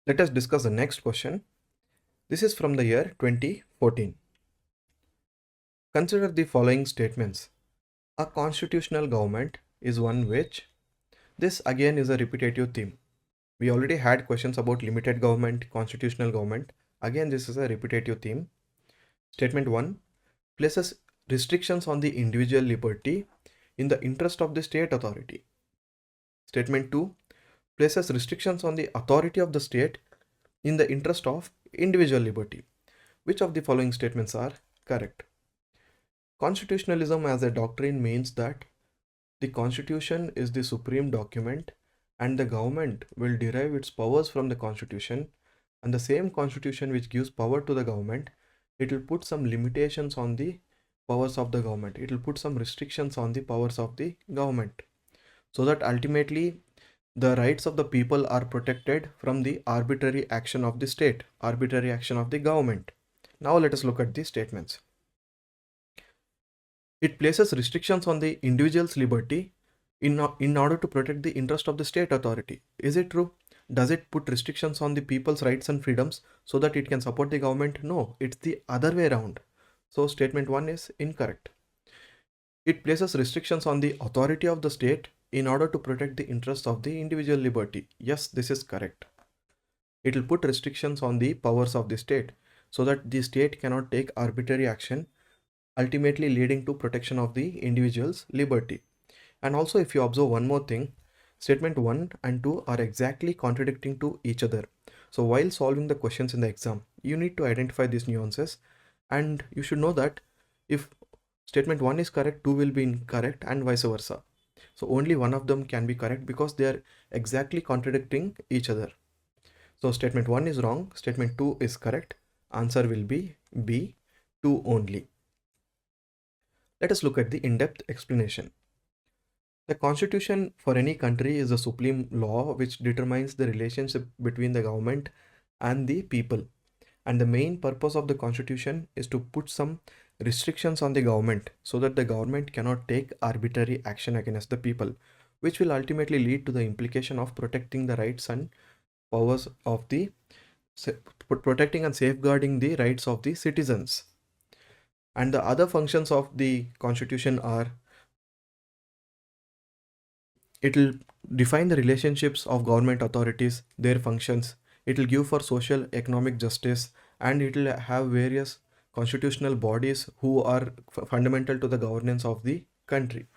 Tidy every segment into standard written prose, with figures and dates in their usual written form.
Let us discuss the next question. This is from the year 2014. Consider the following statements. A constitutional government is one which, this again is a repetitive theme. We already had questions about limited government, constitutional government. Again, this is a repetitive theme. Statement 1 places restrictions on the individual liberty in the interest of the state authority. Statement 2 places restrictions on the authority of the state in the interest of individual liberty. Which of the following statements are correct? Constitutionalism as a doctrine means that the constitution is the supreme document and the government will derive its powers from the constitution, and the same constitution which gives power to the government, it will put some limitations on the powers of the government. It will put some restrictions on the powers of the government so that ultimately the rights of the people are protected from the arbitrary action of the state, arbitrary action of the government. Now let us look at the statements. It places restrictions on the individual's liberty in order to protect the interest of the state authority. Is it true? Does it put restrictions on the people's rights and freedoms so that it can support the government? No, it's the other way around. So statement 1 is incorrect. It places restrictions on the authority of the state in order to protect the interests of the individual liberty. Yes, this is correct. It will put restrictions on the powers of the state so that the state cannot take arbitrary action, ultimately leading to protection of the individual's liberty. And also, if you observe one more thing, statement 1 and 2 are exactly contradicting to each other. So while solving the questions in the exam, you need to identify these nuances, and you should know that if statement 1 is correct, 2 will be incorrect, and vice versa. So only one of them can be correct because they are exactly contradicting each other. So statement 1 is wrong, statement 2 is correct. Answer will be B, 2 only. Let us look at the in-depth explanation. The constitution for any country is the supreme law which determines the relationship between the government and the people. And the main purpose of the constitution is to put some restrictions on the government so that the government cannot take arbitrary action against the people, which will ultimately lead to the implication of protecting the rights and powers of the protecting and safeguarding the rights of the citizens. And the other functions of the constitution are, it will define the relationships of government authorities, their functions. It will give for social economic justice, and it will have various constitutional bodies who are fundamental to the governance of the country.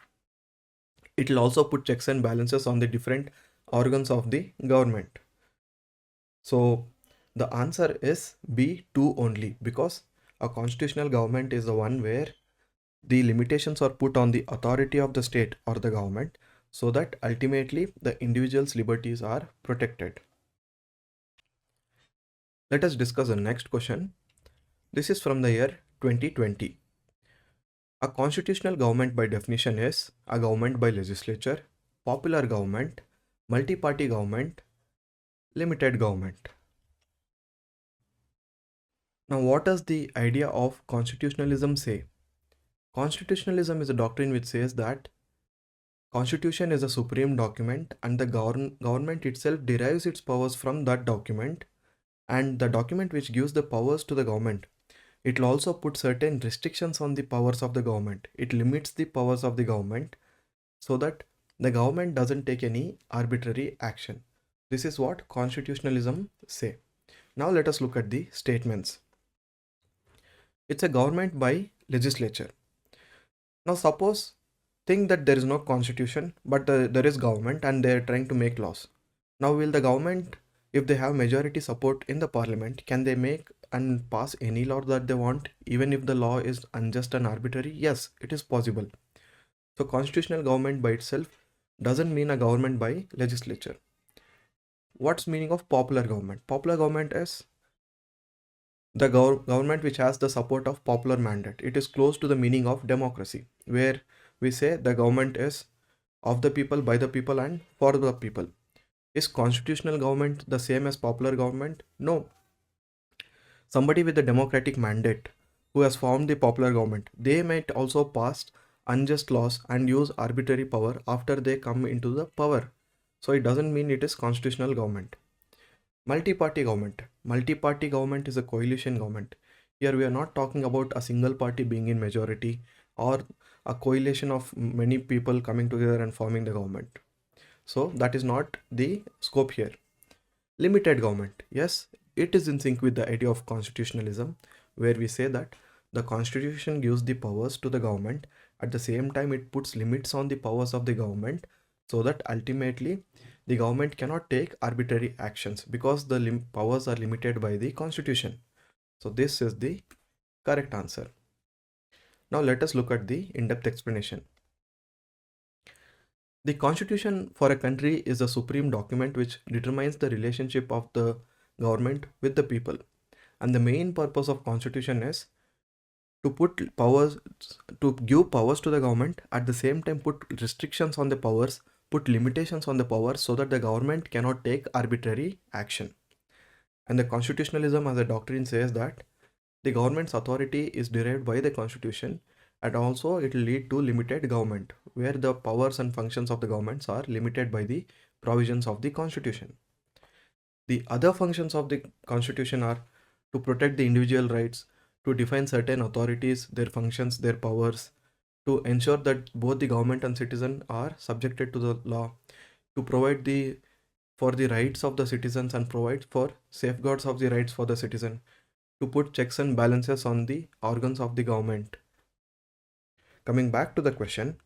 It will also put checks and balances on the different organs of the government. So the answer is B2 only, because a constitutional government is the one where the limitations are put on the authority of the state or the government so that ultimately the individual's liberties are protected. Let us discuss the next question. This is from the year 2020. A constitutional government by definition is a government by legislature, popular government, multi-party government, limited government. Now, what does the idea of constitutionalism say? Constitutionalism is a doctrine which says that Constitution is a supreme document and the government itself derives its powers from that document, and the document which gives the powers to the government, it will also put certain restrictions on the powers of the government. It limits the powers of the government so that the government doesn't take any arbitrary action. This is what constitutionalism say. Now let us look at the statements. It's a government by legislature. Now suppose think that there is no constitution but there is government and they are trying to make laws. Now will the government, if they have majority support in the parliament, can they make and pass any law that they want even if the law is unjust and arbitrary? Yes, it is possible. So constitutional government by itself doesn't mean a government by legislature. What's meaning of popular government? Popular government is the government which has the support of popular mandate. It is close to the meaning of democracy, where we say the government is of the people, by the people, and for the people. Is constitutional government the same as popular government? No. Somebody with a democratic mandate who has formed the popular government, they might also pass unjust laws and use arbitrary power after they come into the power. So it doesn't mean it is constitutional government. Multi-party government. Multi-party government is a coalition government. Here we are not talking about a single party being in majority or a coalition of many people coming together and forming the government. So that is not the scope here. Limited government. Yes, it is in sync with the idea of constitutionalism, where we say that the constitution gives the powers to the government. At the same time, it puts limits on the powers of the government so that ultimately the government cannot take arbitrary actions because the powers are limited by the constitution. So this is the correct answer. Now let us look at the in-depth explanation. The constitution for a country is a supreme document which determines the relationship of the government with the people. And the main purpose of constitution is to give powers to the government, at the same time put restrictions on the powers, put limitations on the powers so that the government cannot take arbitrary action. And the constitutionalism as a doctrine says that the government's authority is derived by the constitution, and also it will lead to limited government, where the powers and functions of the governments are limited by the provisions of the constitution. The other functions of the constitution are to protect the individual rights, to define certain authorities, their functions, their powers, to ensure that both the government and citizen are subjected to the law, to provide for the rights of the citizens and provide for safeguards of the rights for the citizen, to put checks and balances on the organs of the government. Coming back to the question,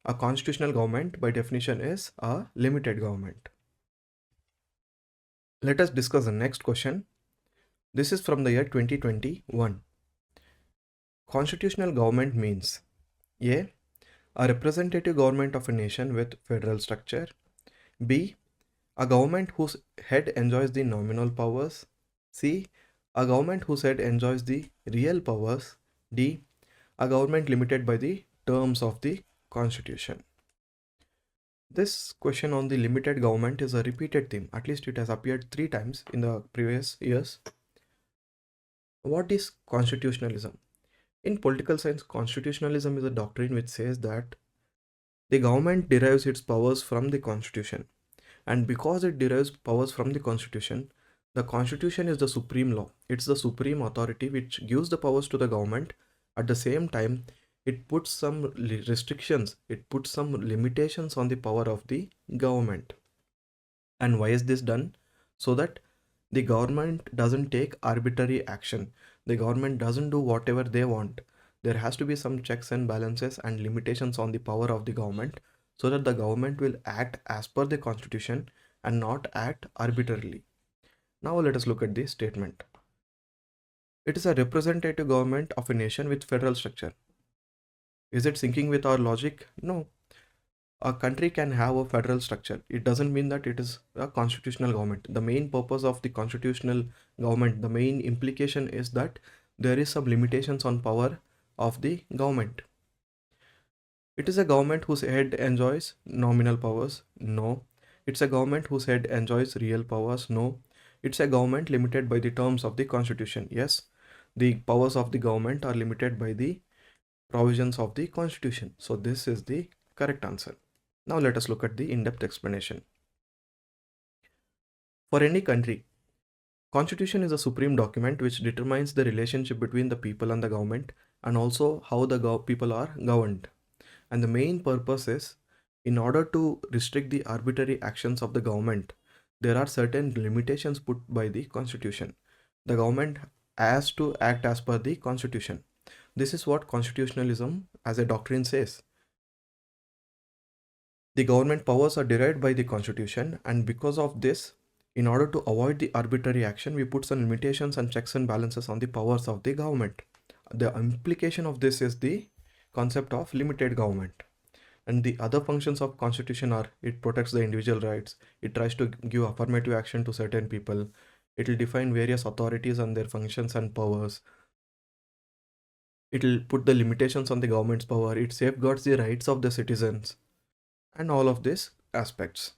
a constitutional government by definition is a limited government. Let us discuss the next question. This is from the year 2021. Constitutional government means A. A representative government of a nation with federal structure. B. A government whose head enjoys the nominal powers. C. A government whose head enjoys the real powers. D. A government limited by the terms of the constitution. This question on the limited government is a repeated theme. At least it has appeared 3 times in the previous years. What is constitutionalism? In political science, constitutionalism is a doctrine which says that the government derives its powers from the constitution. And because it derives powers from the constitution is the supreme law. It's the supreme authority which gives the powers to the government. At the same time, it puts some restrictions, it puts some limitations on the power of the government. And why is this done? So that the government doesn't take arbitrary action. The government doesn't do whatever they want. There has to be some checks and balances and limitations on the power of the government so that the government will act as per the constitution and not act arbitrarily. Now let us look at the statement. It is a representative government of a nation with federal structure. Is it syncing with our logic? No. A country can have a federal structure. It doesn't mean that it is a constitutional government. The main purpose of the constitutional government, the main implication is that there is some limitations on power of the government. It is a government whose head enjoys nominal powers? No. It's a government whose head enjoys real powers? No. It's a government limited by the terms of the constitution. Yes, the powers of the government are limited by the provisions of the constitution. So this is the correct answer. Now let us look at the in-depth explanation. For any country, constitution is a supreme document which determines the relationship between the people and the government and also how the people are governed. And the main purpose is, in order to restrict the arbitrary actions of the government, there are certain limitations put by the constitution. The government has to act as per the constitution. This is what constitutionalism as a doctrine says. The government powers are derived by the constitution, and because of this, in order to avoid the arbitrary action, we put some limitations and checks and balances on the powers of the government. The implication of this is the concept of limited government. And the other functions of constitution are, it protects the individual rights, it tries to give affirmative action to certain people, it will define various authorities and their functions and powers, it will put the limitations on the government's power, it safeguards the rights of the citizens, and all of these aspects.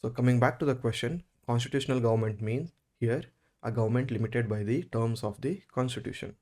So coming back to the question, constitutional government means here a government limited by the terms of the constitution.